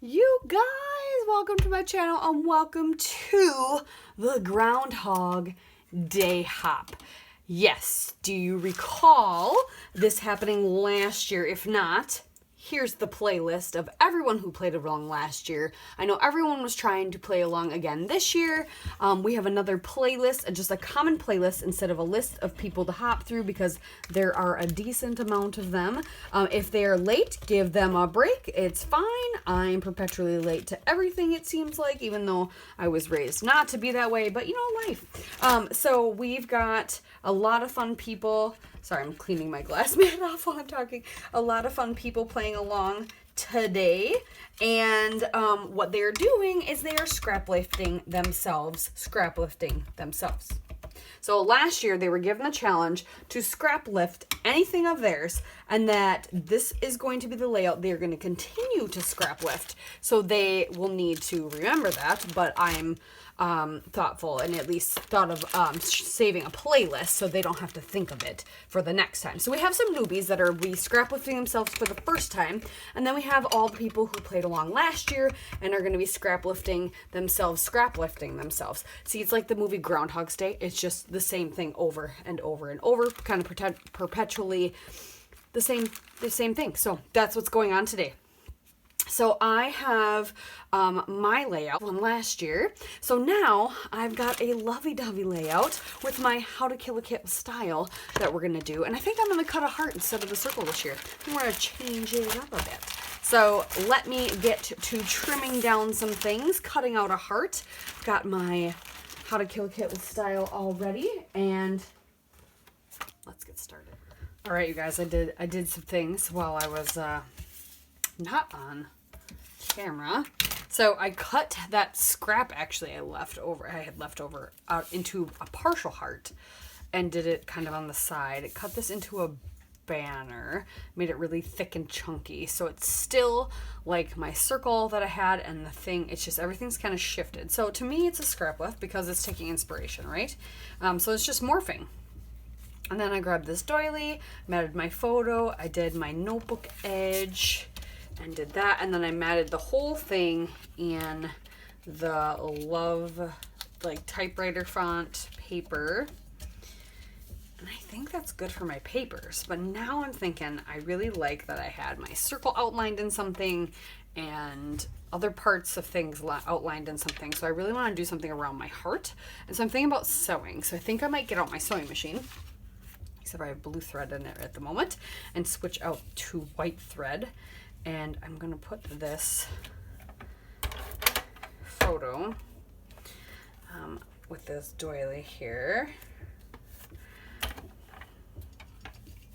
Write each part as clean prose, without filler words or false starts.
You guys, welcome to my channel and welcome to the Groundhog Day Hop. Yes, do you recall this happening last year? If not, here's the playlist of everyone who played along last year. I know everyone was trying to play along again this year. We have another playlist, just a common playlist instead of a list of people to hop through because there are a decent amount of them. If they're late, give them a break. It's fine. I'm perpetually late to everything, it seems like, even though I was raised not to be that way, but you know, life. So we've got a lot of fun people. Sorry, I'm cleaning my glass mat off while I'm talking. A lot of fun people playing along today. And what they're doing is they are scraplifting themselves. So last year they were given the challenge to scrap lift anything of theirs, and that this is going to be the layout they're going to continue to scrap lift. So they will need to remember that, but I'm thoughtful and at least thought of saving a playlist so they don't have to think of it for the next time. So we have some newbies that are scraplifting themselves for the first time, and then we have all the people who played along last year and are going to be scraplifting themselves. See, it's like the movie Groundhog Day. It's just the same thing over and over and over, kind of perpetually the same thing. So that's what's going on today. So I have my layout from last year. So now I've got a lovey-dovey layout with my How to Kill a Kit style that we're going to do. And I think I'm going to cut a heart instead of a circle this year. I'm going to change it up a bit. So let me get to trimming down some things, cutting out a heart. Got my How to Kill a Kit with style all ready, and let's get started. All right, you guys, I did some things while I was not on camera. So I cut that scrap I had left over out into a partial heart and did it kind of on the side. Cut this into a banner, made it really thick and chunky. So it's still like my circle that I had, and the thing, it's just everything's kind of shifted. So to me, it's a scrap lift because it's taking inspiration, right? So it's just morphing. And then I grabbed this doily, matted my photo, I did my notebook edge, and did that, and then I matted the whole thing in the love, like, typewriter font paper. And I think that's good for my papers, but now I'm thinking I really like that I had my circle outlined in something and other parts of things outlined in something. So I really want to do something around my heart, and so I'm thinking about sewing. So I think I might get out my sewing machine, except I have blue thread in it at the moment, and switch out to white thread. And I'm going to put this photo with this doily here.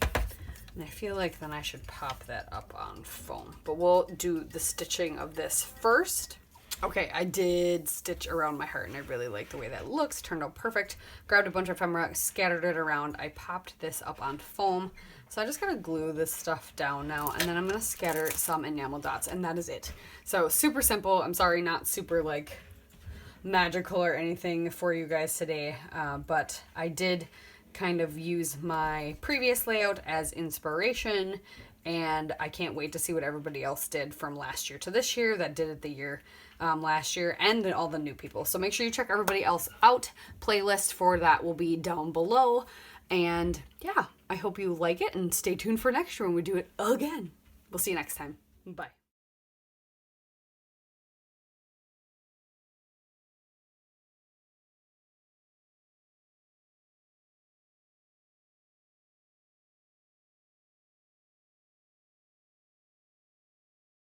And I feel like then I should pop that up on foam. But we'll do the stitching of this first. Okay, I did stitch around my heart, and I really like the way that looks. Turned out perfect. Grabbed a bunch of ephemera, scattered it around. I popped this up on foam. So I just gotta glue this stuff down now, and then I'm gonna scatter some enamel dots, and that is it. So super simple. I'm sorry, not super like magical or anything for you guys today, but I did kind of use my previous layout as inspiration, and I can't wait to see what everybody else did from last year to this year that did it the year last year, and then all the new people. So make sure you check everybody else out. Playlist for that will be down below. And yeah, I hope you like it, and stay tuned for next year when we do it again. We'll see you next time. Bye.